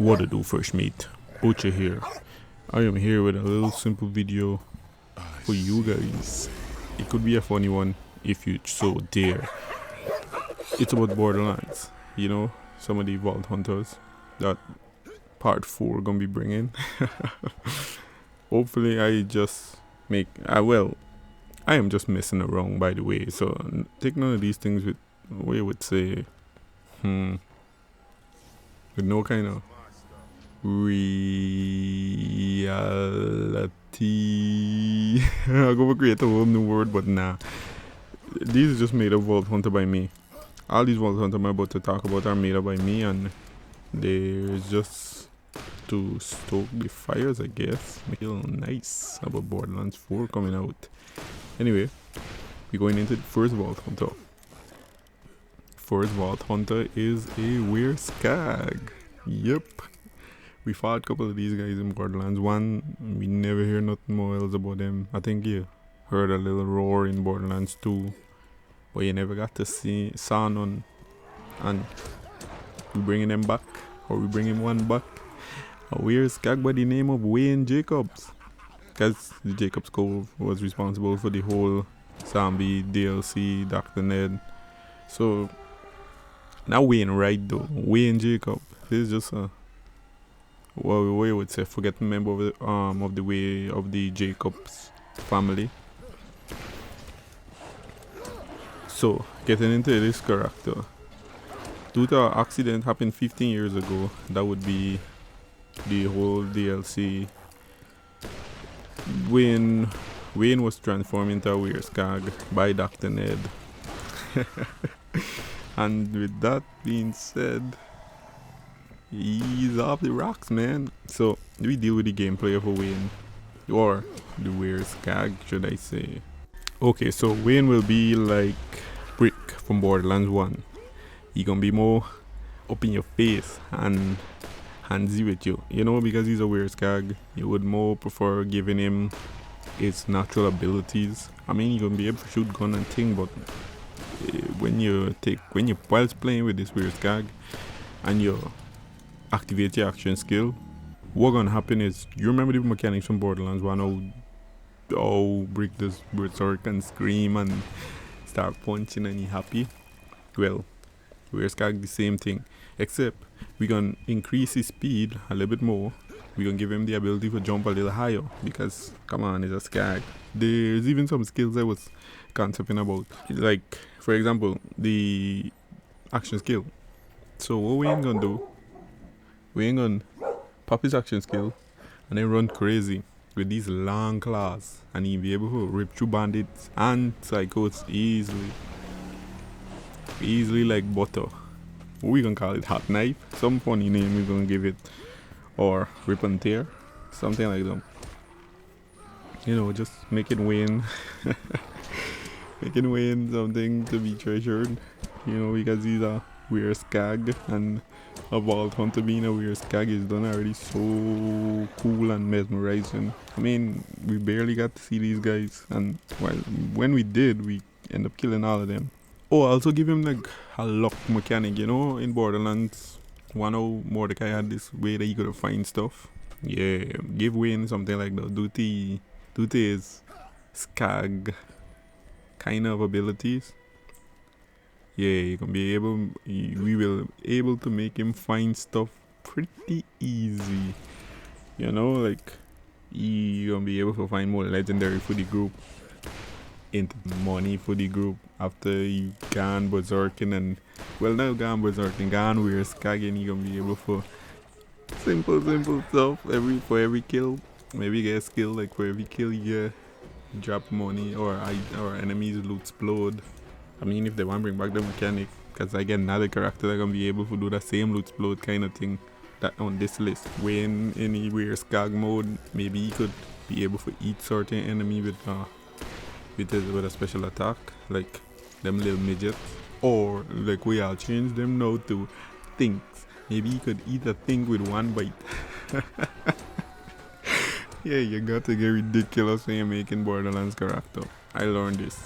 What to do, first mate? Butcher here. I am here with a little simple video for you guys. It could be a funny one if you so dare. It's about Borderlands. You know, some of the Vault Hunters that part 4 gonna be bringing. Hopefully I just make, I am just messing around, by the way, so take none of these things with, what you would say, with no kind of reality. I'm gonna create a whole new word, but nah. These are just made up Vault Hunter by me. All these Vault Hunter I'm about to talk about are made up by me, and there's just to stoke the fires, I guess. Make it feel nice about Borderlands 4 coming out. Anyway, we're going into the first Vault Hunter. First Vault Hunter is a weird skag. Yep. We fought a couple of these guys in Borderlands 1. We never hear nothing more else about them. I think you heard a little roar in Borderlands 2. But you never got to see saw none. And we bringing them back. Or we bringing one back. A weird skag by the name of Wayne Jacobs. Because the Jacobs Cove was responsible for the whole zombie DLC, Dr. Ned. So, not Wayne Wright though. Wayne Jacob. This is just a, what you would say, forgotten member of the Jacobs family. So, getting into this character. Due to an accident happened 15 years ago, that would be the whole DLC. Wayne was transformed into a weird skag by Dr. Ned. And with that being said, he's off the rocks, man. So we deal with the gameplay of a Wayne, or the weird skag, should I say. Okay, so Wayne will be like Brick from Borderlands 1. He gonna be more up in your face and handsy with you, you know, because he's a weird skag. You would more prefer giving him his natural abilities. I mean, you're gonna be able to shoot gun and thing, but when you whilst playing with this weird skag and you activate your action skill, what gonna happen is, you remember the mechanics from Borderlands 1, how Brick does berserk and scream and start punching and he happy? Well, weird skag the same thing, except we're gonna increase his speed a little bit more. We're gonna give him the ability to jump a little higher, because come on, it's a skag. There's even some skills I was concepting about, like for example the action skill. So what we ain't gonna do, we ain't gonna pop his action skill and then run crazy with these long claws, and he'll be able to rip through bandits and psychos easily like butter. We gonna call it hot knife, some funny name we're gonna give it, or rip and tear, something like that. You know, just make it Wayne. Making Wayne something to be treasured, you know, because he's a weird skag, and a Vault Hunter being a weird skag is done already so cool and mesmerizing. I mean, we barely got to see these guys, and when we did, we end up killing all of them. Oh, also give him like a luck mechanic, you know, in Borderlands 1, Mordecai had this way that he could find stuff. Yeah, give Wayne something like that. Duty is skag kind of abilities. Yeah, you can be able, we will able to make him find stuff pretty easy. You know, like you gonna be able to find more legendary for the group, into money for the group after you gone berserking, and well, not gone berserking, gone weird skagging. You gonna be able for simple stuff for every kill. Maybe get a skill like for every kill you drop money, or enemies loot explode. I mean, if they want to bring back the mechanic, because I get another character that gonna be able to do the same loot explode kind of thing that on this list. When any weird skag mode, maybe he could be able to eat certain enemy with a special attack, like them little midgets, or like we all change them now to things. Maybe he could eat a thing with one bite. Yeah, you got to get ridiculous when you're making Borderlands character. I learned this.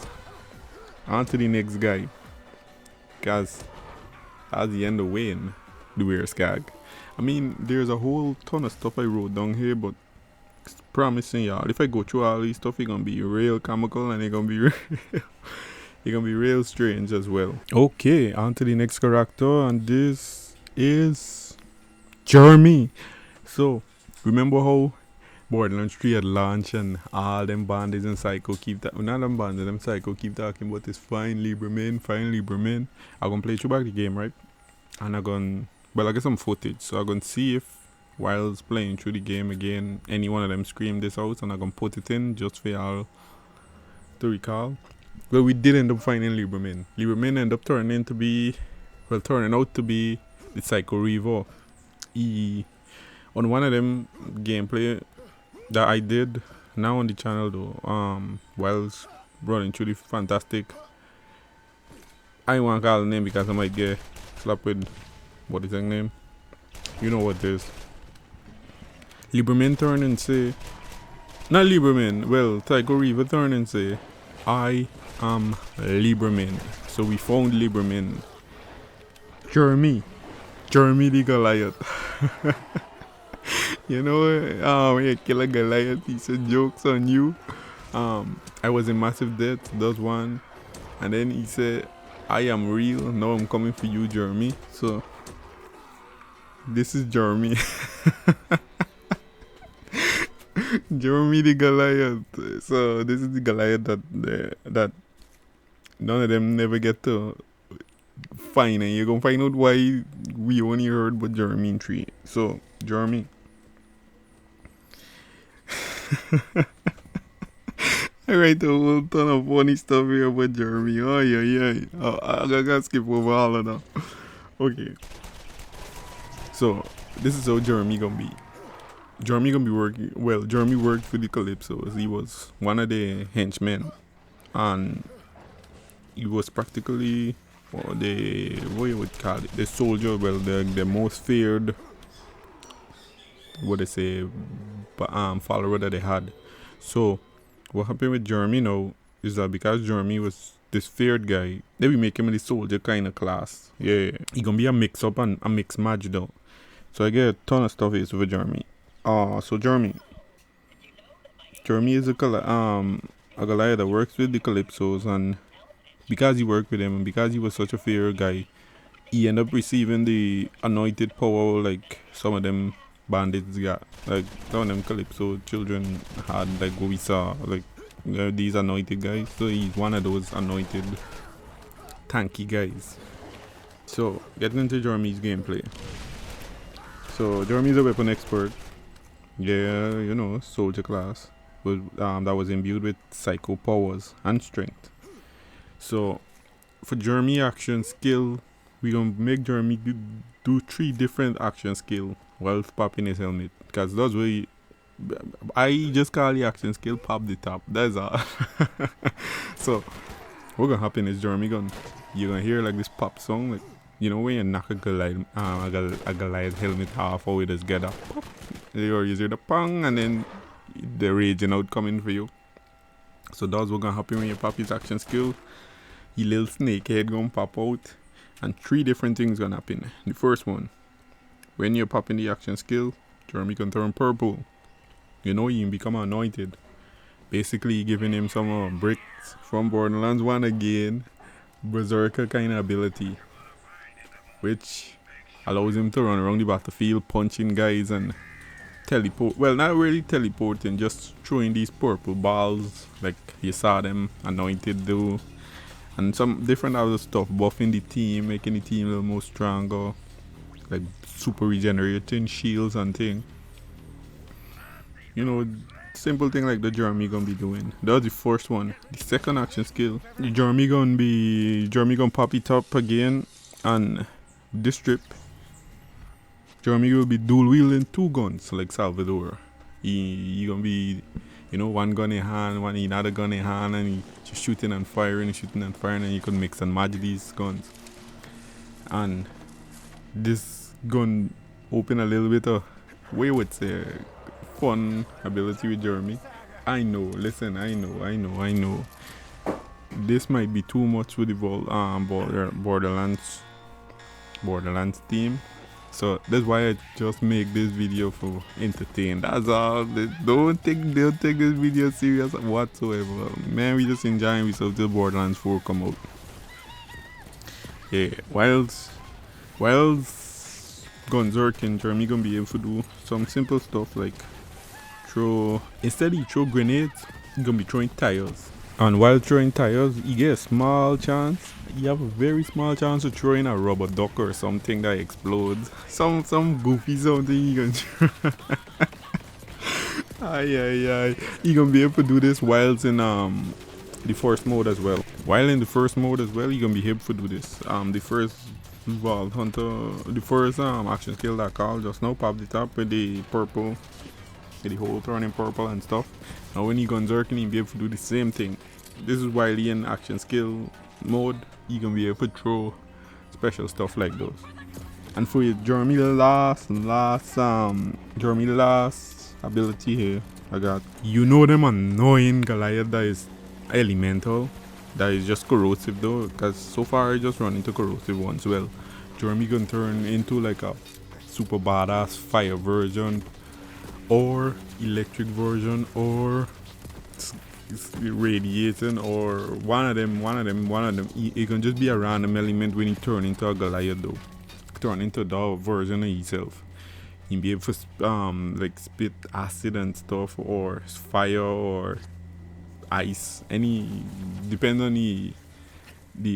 On to the next guy. Because at the end of Wayne, the weird skag. I mean, there's a whole ton of stuff I wrote down here, but it's promising y'all. If I go through all these stuff, it's gonna be real comical and it's gonna be it's gonna be real strange as well. Okay, on to the next character, and this is Jeremy. So, remember how Borderlands 3 had launched and all them bandits and Psycho keep that, not them bandits, them Psycho keep talking about this fine Lieberman. I'm gonna play through back the game, right? And I'm gonna, well, I get some footage, so I'm gonna see if while playing through the game again, any one of them scream this out, and I'm gonna put it in just for y'all to recall. Well, we did end up finding Lieberman. Lieberman ended up turning out to be the Psycho Revo. On one of them gameplay that I did now on the channel though, whilst running through the fantastic, I won't call the name because I might get slapped with, what is his name? You know what it is. Lieberman turn and say, not Lieberman, well, Psycho Reaver turn and say, I am Lieberman. So we found Lieberman. Jeremy the Goliath. You know, when you kill a Goliath, he said jokes on you. I was in massive debt, that's one. And then he said, I am real, now I'm coming for you, Jeremy. So, this is Jeremy. Jeremy the Goliath. So, this is the Goliath that none of them never get to find. And you're going to find out why we only heard about Jeremy in 3. So, Jeremy. I write a whole ton of funny stuff here about Jeremy. Oh, yeah. I'm gonna skip over all of that. Okay. So, this is how Jeremy gonna be. Jeremy worked for the Calypsos. He was one of the henchmen. And he was practically, what you would call it, the soldier, well, the most feared, follower that they had. So, what happened with Jeremy now is that because Jeremy was this feared guy, they will make him in the soldier kind of class. Yeah. He gonna be a mix up and a mix match though. So I get a ton of stuff here for Jeremy. So Jeremy is a Goliath that works with the Calypsos, and because he worked with him and because he was such a feared guy, he ended up receiving the anointed power like some of them bandits got. Like some of them Calypso children had, like what we saw, like these anointed guys. So he's one of those anointed tanky guys. So getting into Jeremy's gameplay. So Jeremy's a weapon expert. Yeah, you know, soldier class. That was imbued with psycho powers and strength. So for Jeremy action skill, we gonna make Jeremy do 3 different action skill while popping his helmet. Because that's where I just call the action skill pop the top. That's all. So what gonna happen is you're gonna hear like this pop song, like, you know, when you knock a Goliath helmet off, how it just get up, pop. You're using the pong and then the raging out coming for you. So that's what gonna happen when you pop his action skill. Your little snake head gonna pop out, and 3 different things gonna happen. The first one, when you're popping the action skill, Jeremy can turn purple. You know, he can become anointed. Basically giving him some bricks from Borderlands 1 again, berserker kind of ability, which allows him to run around the battlefield punching guys and teleport. Well, not really teleporting, just throwing these purple balls like you saw them anointed do, and some different other stuff, buffing the team, making the team a little more stronger, like super regenerating shields and thing. You know, simple thing like the Jeremy gonna be doing. That's the first one. The second action skill, Jeremy gonna pop it up again, and this trip Jeremy will be dual wielding 2 guns like Salvador. He gonna be, you know, one gun in hand, another gun in hand, and he just shooting and firing, and you can mix and match these guns. And this gun open a little bit of, we would say, fun ability with Jeremy. I know, listen, I know. This might be too much with the Borderlands team. So that's why I just make this video for entertain. That's all. Don't take this video serious whatsoever. Man, we just enjoying ourselves till Borderlands 4 come out. Yeah, whilst Gunzerkin, Jeremy gonna be able to do some simple stuff like instead he throw grenades, he gonna be throwing tires. And while throwing tires, you get a small chance. You have a very small chance of throwing a rubber duck or something that explodes. Some goofy something you gonna throw. Aye. You gonna be able to do this whilst in the first mode as well. While in the first mode as well, you gonna be able to do this. The first Vault Hunter, the first action skill that call just now pop the top with the purple. The whole turning purple and stuff. Now when you Gunzerkin, you be able to do the same thing. This is while you in action skill mode, you gonna be able to throw special stuff like those. And for your Jeremy last ability here, I got them annoying Goliath that is elemental, that is just corrosive though, because so far I just run into corrosive ones. Well, Jeremy gonna turn into like a super badass fire version, or electric version, or radiating, or one of them. It can just be a random element when he turn into a Goliath though. Turn into that version of himself. He'll be able to like spit acid and stuff, or fire, or ice. Depends on the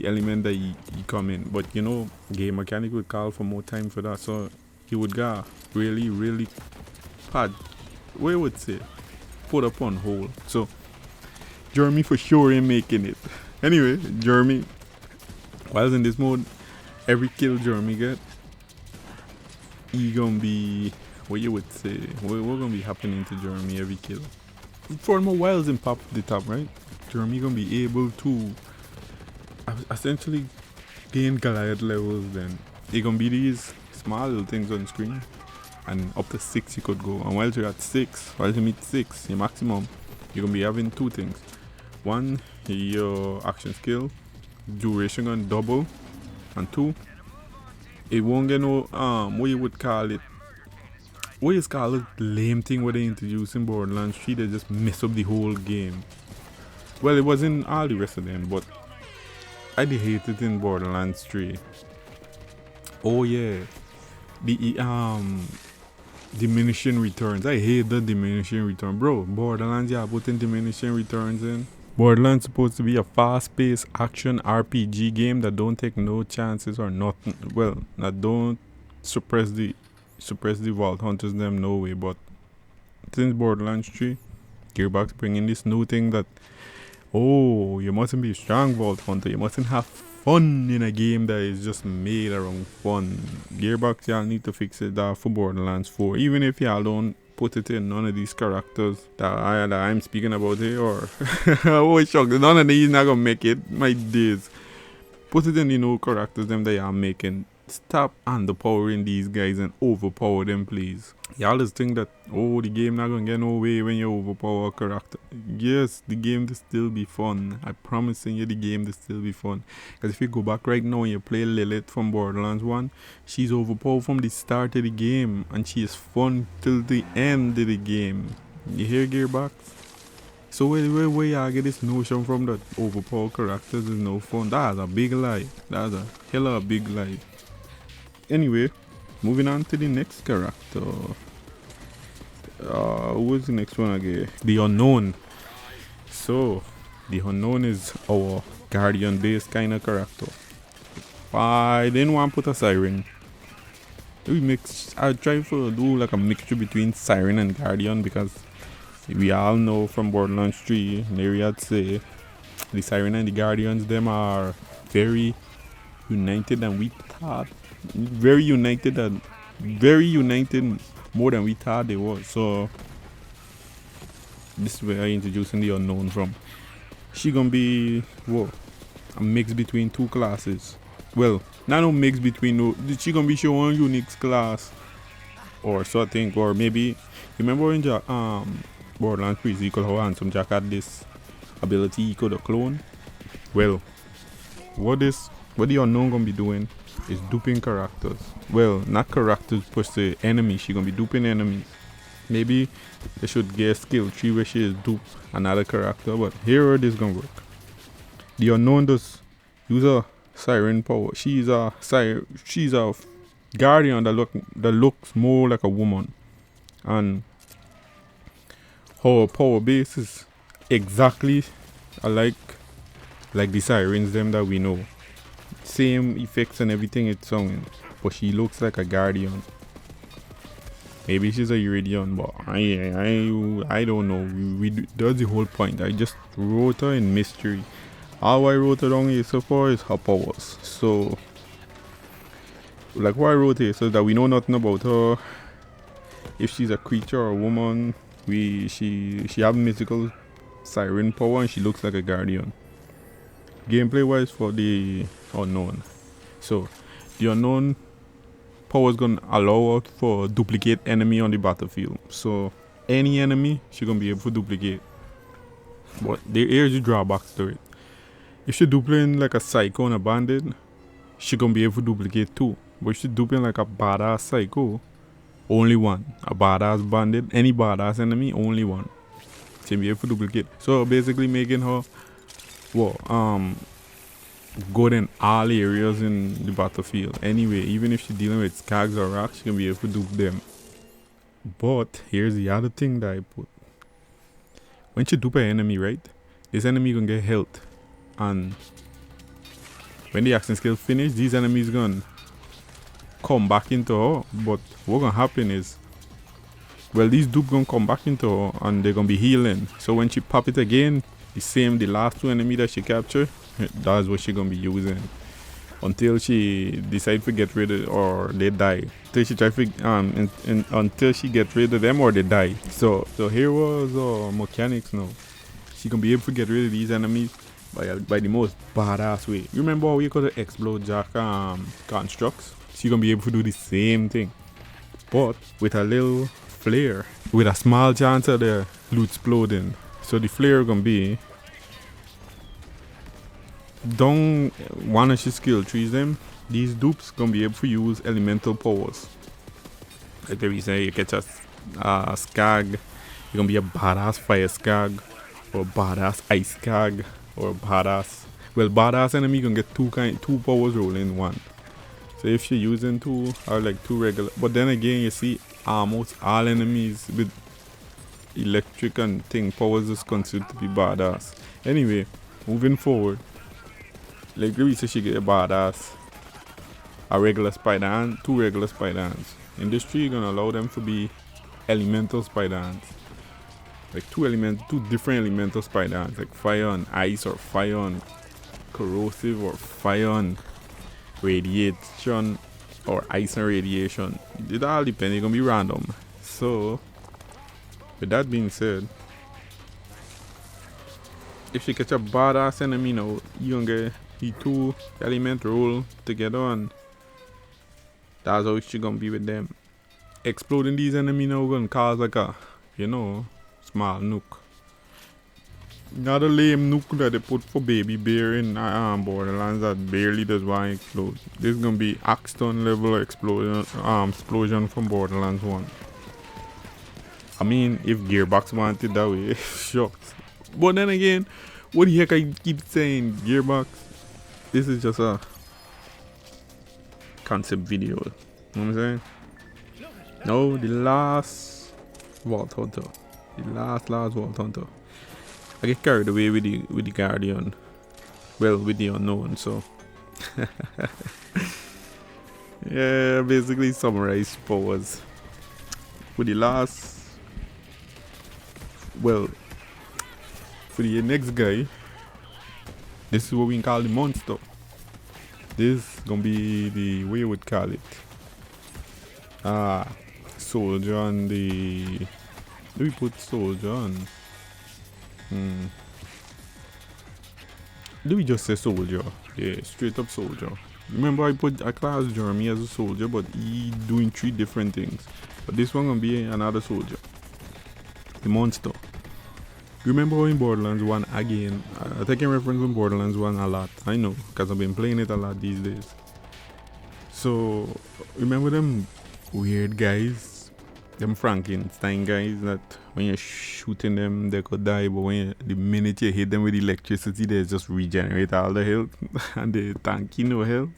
element that he come in. But you know, game mechanic would call for more time for that, so he would go really we would say put up on hold. So Jeremy for sure ain't making it. Anyway, Jeremy, while in this mode, every kill Jeremy get, he gonna be what you would say, what gonna be happening to Jeremy every kill. 4 more whiles and pop the top, right? Jeremy gonna be able to essentially gain Goliath levels. Then they gonna be these small little things on screen, and up to 6 you could go. And while you're at 6, while you meet 6, your maximum, you're gonna be having 2 things. One, your action skill duration gonna double, and 2, it won't get no what you would call it. What is called a lame thing where they introduce in Borderlands 3 that just mess up the whole game. Well, it wasn't all the rest of them, but I did hate it in Borderlands 3. Oh yeah, the diminishing returns. I hate the diminishing return, bro. Borderlands, yeah, putting diminishing returns in. Borderlands supposed to be a fast-paced action RPG game that don't take no chances or nothing. Well, that don't suppress the Vault Hunters them no way. But since Borderlands 3, Gearbox bringing this new thing that, oh, you mustn't be a strong Vault Hunter, you mustn't have fun in a game that is just made around fun. Gearbox, y'all need to fix it for Borderlands 4. Even if y'all don't put it in none of these characters that I'm speaking about here, or oh shock, none of these not gonna make it. My days. Put it in the new characters them that y'all making. Stop underpowering these guys and overpower them, please. Y'all just think that, oh, the game not gonna get no way when you overpower a character. Yes, the game will still be fun. I promising you the game will still be fun. Because if you go back right now and you play Lilith from Borderlands 1, she's overpowered from the start of the game, and she is fun till the end of the game. You hear, Gearbox? So where y'all get this notion from that overpowered characters is no fun? That's a big lie. That's a hella a big lie. Anyway, moving on to the next character. Who was the next one again? The Unknown. So, the Unknown is our Guardian-based kind of character. I didn't want to put a Siren. I tried to do like a mixture between Siren and Guardian, because we all know from Borderlands 3, Myriad say, the Siren and the Guardians, them are very united than we thought. Very united more than we thought they were. So this is where I introducing the Unknown from. She gonna be a mix between 2 classes. Well, not no mix between no. She gonna be showing unique class or something, or maybe remember in Borderlands 3, you could how handsome Jack had this ability he could clone. Well, what the Unknown gonna be doing is duping characters. Well, not characters per se, enemies. She gonna be duping enemies. Maybe they should get a skill tree where she is dupe another character, but here this gonna work. The unknown does use a siren power. She's a guardian that looks more like a woman, and her power base is exactly alike like the sirens them that we know. Same effects and everything it's sung, but she looks like a guardian. Maybe she's a Iridian, but I don't know. That's the whole point. I just wrote her in mystery. All I wrote her down here so far is her powers. So, like what I wrote here, so that we know nothing about her. If she's a creature or a woman, she have mythical siren power and she looks like a guardian. Gameplay wise for the unknown. So, the unknown power is gonna allow her for duplicate enemy on the battlefield. So any enemy she gonna be able to duplicate. But here's the drawbacks to it. If she duplicating like a psycho and a bandit, she gonna be able to duplicate too. But if she duplicating like a badass psycho, only one. A badass bandit, any badass enemy, only one. She be able to duplicate. So basically making her good in all areas in the battlefield. Anyway, even if she's dealing with skags or rocks, she can be able to dupe them. But here's the other thing that I put. When she dupe an enemy, right? This enemy gonna get health. And when the action skill finish, these enemies gonna come back into her. But what gonna happen is, well, these dupe gonna come back into her and they're gonna be healing. So when she pop it again, the last two enemy that she captured, that's what she gonna be using until she decide to get rid of or they die. Until she try to until she get rid of them or they die. So here was mechanics now. She gonna be able to get rid of these enemies by the most badass way. You remember how we could explode Jack constructs? She gonna be able to do the same thing, but with a little flare, with a small chance of the loot exploding. So the flare gonna be down one of she skill trees them. These dupes gonna be able to use elemental powers. Like we say, you catch a skag, you're gonna be a badass fire skag, or badass ice skag, or badass enemy gonna get two powers rolling in one. So if she using two or like two regular, but then again you see almost all enemies with electric and thing powers is considered to be badass. Anyway, moving forward, like we say she get a badass, a regular spider ant, two regular spider ants. In this tree, you're gonna allow them to be elemental spider ants, like two different elemental spider ants, like fire and ice, or fire and corrosive, or fire and radiation, or ice and radiation. It all depends. It's gonna be random. So with that being said, if she catch a badass enemy now, you gonna get the two element roll together, and that's how she gonna be with them. Exploding these enemies now gonna cause like a, small nuke. Not a lame nuke that they put for baby bear in Borderlands that barely does one explode. This is gonna be Axton level explosion from Borderlands 1. I mean, if Gearbox wanted that way, shocked. But then again, what the heck I keep saying, Gearbox? This is just a concept video. You know what I'm saying? No, the last Vault Hunter. The last Vault Hunter. I get carried away with the Guardian. Well, with the Unknown, so. Yeah, basically summarize powers. For the last, well, for the next guy, this is what we can call the monster. This is gonna be the way we would call it. Soldier and the. Do we put soldier on? Do we just say soldier? Yeah, straight up soldier. Remember I put a class Jeremy as a soldier, but he doing 3 different things. But this one gonna be another soldier. The monster. Remember how in Borderlands 1 again, I take a reference in Borderlands 1 a lot. I know, because I've been playing it a lot these days. So remember them weird guys, them Frankenstein guys that when you're shooting them they could die, but the minute you hit them with electricity they just regenerate all the health and they tank you no health.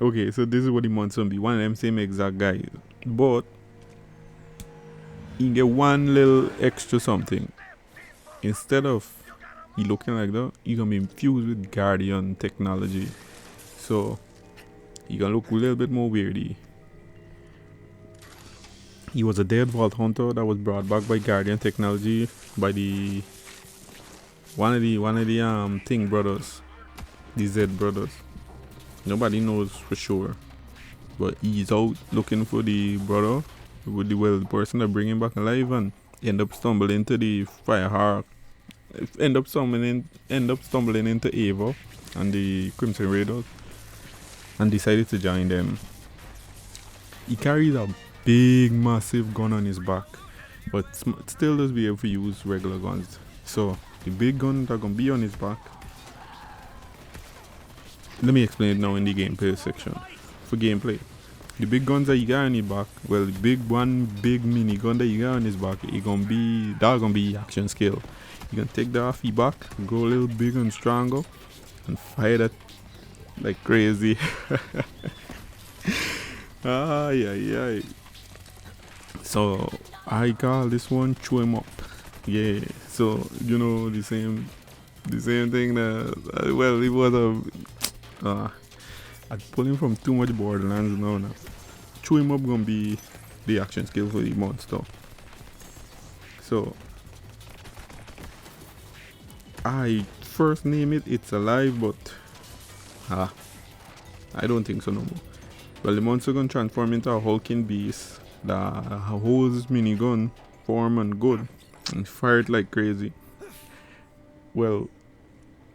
Okay, so this is what the monster be. One of them same exact guys, but you get one little extra something. Instead of he looking like that, you gonna be infused with Guardian technology. So he gonna look a little bit more weirdy. He was a dead vault hunter that was brought back by Guardian technology by the one of the Thing brothers, the Z brothers. Nobody knows for sure, but he's out looking for the brother with the person that bring him back alive, and end up stumbling into the Firehawk. End up stumbling into Ava and the Crimson Raiders, and decided to join them. He carries a big massive gun on his back, but still does be able to use regular guns. So the big gun that gonna be on his back, let me explain it now in the gameplay section. For gameplay, the big guns that you got on his back, well, the big mini gun that you got on his back, it gonna be action skill. You can take that off your back, go a little big and stronger, and fire that like crazy. Ay. So I call this one chew him up. Yeah. So you know the same thing that well, it was I pull him from too much Borderlands now. Chew him up gonna be the action skill for the monster. So I first name it's alive, but I don't think so no more. Well, the monster gonna transform into a hulking beast that holds his minigun form and good and fire it like crazy. Well,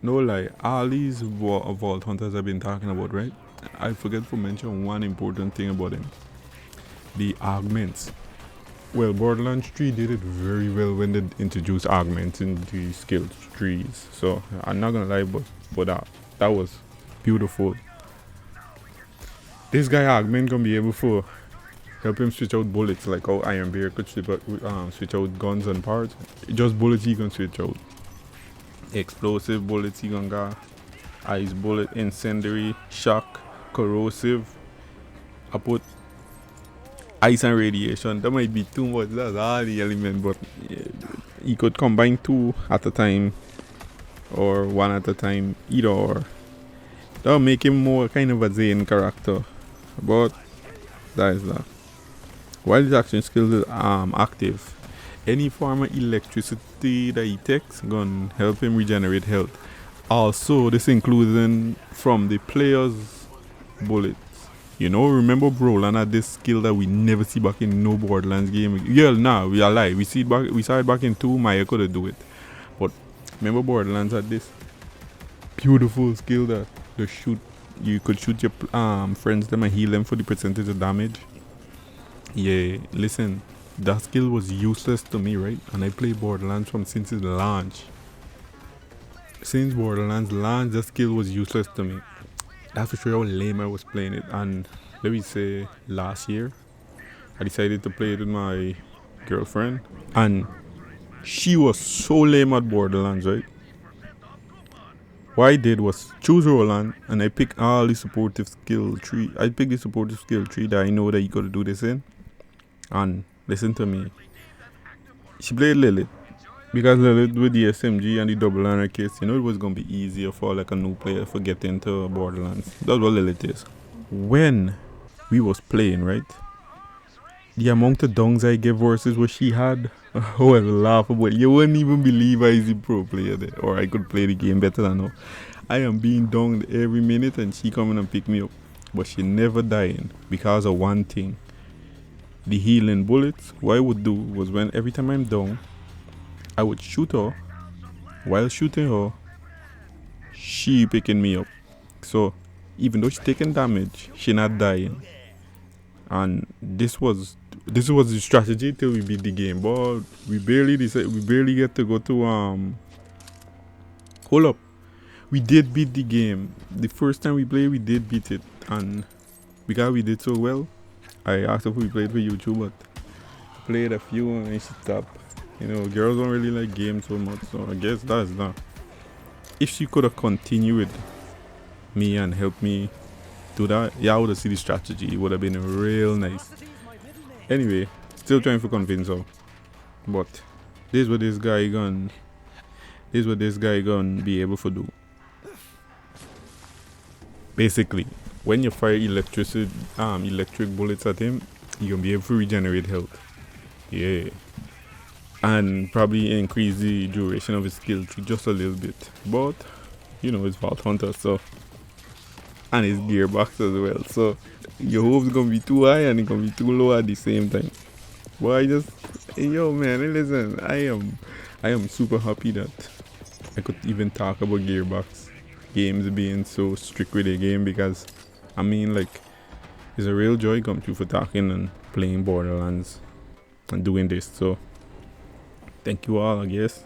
no lie, all these vault hunters I've been talking about, right? I forget to mention one important thing about them: the augments. Well, Borderlands 3 did it very well when they introduced augments in the skill trees. So I'm not gonna lie, but that was beautiful. This guy augment gonna be able to help him switch out bullets, like how Iron Bear could switch out guns and parts. Just bullets he can switch out. Explosive bullets he gonna got. Ice bullet, incendiary, shock, corrosive. I put ice and radiation. That might be too much, that's all the element, but he could combine two at a time or one at a time, either or. That would make him more kind of a Zane character. But that is that. While his action skills is active, any form of electricity that he takes gonna help him regenerate health. Also, this includes from the player's bullets. You know, remember Borderlands had this skill that we never see back in no Borderlands game. Yeah, nah, we are live. We saw it back in 2. Maya could do it. But remember Borderlands had this beautiful skill that you could shoot your friends them and heal them for the percentage of damage. Yeah, listen, that skill was useless to me, right? And I played Borderlands since its launch. Since Borderlands launch, that skill was useless to me. That's for sure how lame I was playing it. And let me say, last year I decided to play it with my girlfriend, and she was so lame at Borderlands, right? What I did was choose Roland, and I picked all the supportive skill tree. I picked the supportive skill tree that I know that you gotta do this in. And listen to me, she played Lilith, because Lilith with the SMG and the double armor case, you know, it was gonna be easier for like a new player to get into Borderlands. That's what Lilith is. When we was playing, right, the amount of dunks I gave versus what she had, oh, it was laughable. You wouldn't even believe I is a pro player there, or I could play the game better than her. I am being dunked every minute and she coming and pick me up, but she never dying because of one thing: the healing bullets. What I would do was, when every time I'm down, I would shoot her. While shooting her, she picking me up. So even though she's taking damage, she not dying. And this was the strategy till we beat the game. But we barely get to go to hold up. We did beat the game. The first time we played, we did beat it. and because we did so well, I asked if we played for YouTube, but played a few and she stopped. You know, girls don't really like games so much, so I guess that's that. If she could have continued me and helped me do that, yeah, I would have seen the strategy. It would have been real nice. Anyway, still trying to convince her, but this is what this guy gonna be able to do. Basically, when you fire electric bullets at him, you're gonna be able to regenerate health. Yeah. And probably increase the duration of his skill tree just a little bit. But, you know, it's Vault Hunter, so. And his gearbox as well. So, your hope's gonna be too high and it's gonna be too low at the same time. But yo man, listen, I am super happy that I could even talk about gearbox games being so strict with the game, because I mean, like, it's a real joy come true for talking and playing Borderlands and doing this. So thank you all, I guess.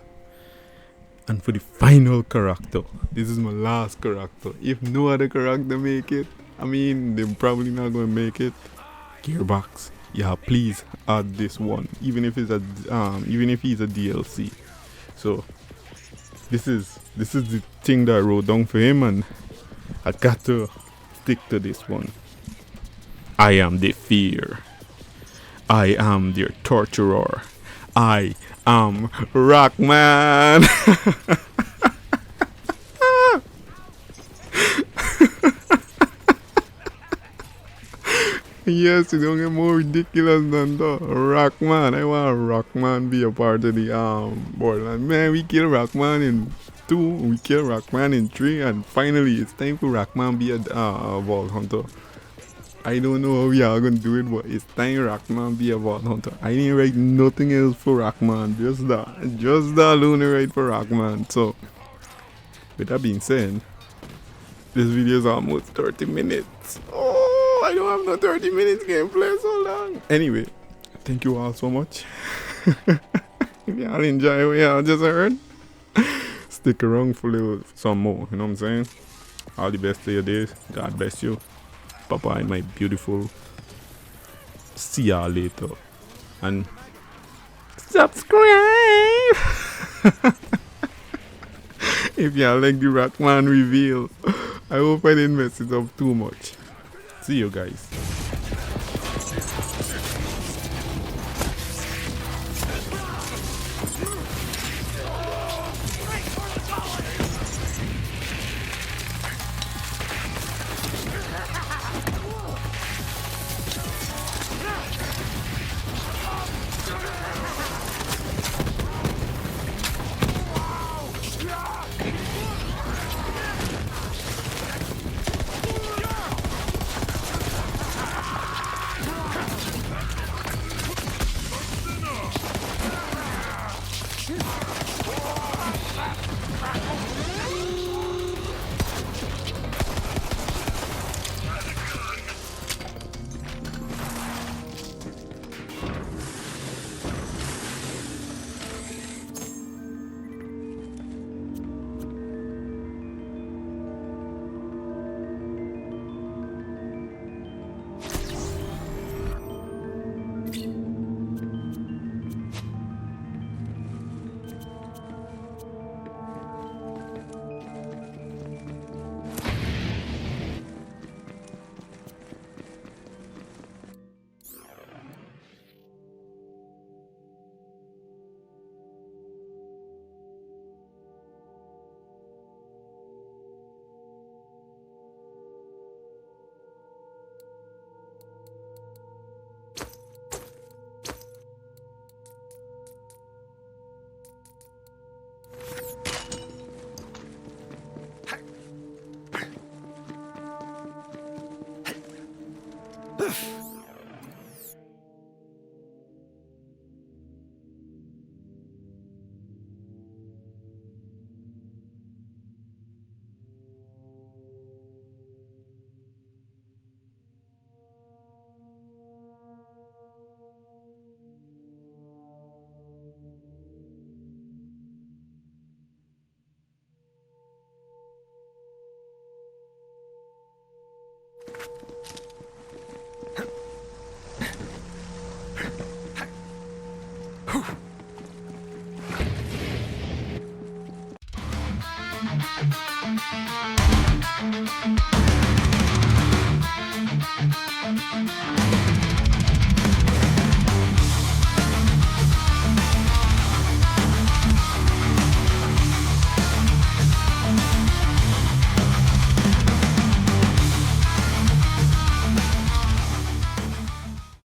And for the final character, this is my last character. If no other character make it, I mean, they're probably not gonna make it. Gearbox, yeah, please add this one, even if he's a DLC. So this is the thing that I wrote down for him, and I got to stick to this one. I am the fear. I am their torturer. I am Rockman. Yes, you don't get more ridiculous than that. Rockman. I want Rockman be a part of the Borderlands. Man, we kill Rockman in 2, we kill Rockman in 3, and finally it's time for Rockman be a Vault Hunter. I don't know how we are gonna do it, but it's time Rockman be a Vault Hunter. I didn't write nothing else for Rockman, just that alone I write for Rockman. So with that being said, this video is almost 30 minutes. Oh, I don't have no 30 minutes gameplay so long. Anyway, thank you all so much. If y'all enjoy what y'all just heard, stick around for some more, you know what I'm saying? All the best to your days. God bless you. Bye bye, my beautiful. See y'all later. And subscribe if y'all like the Rockman reveal. I hope I didn't mess it up too much. See you guys.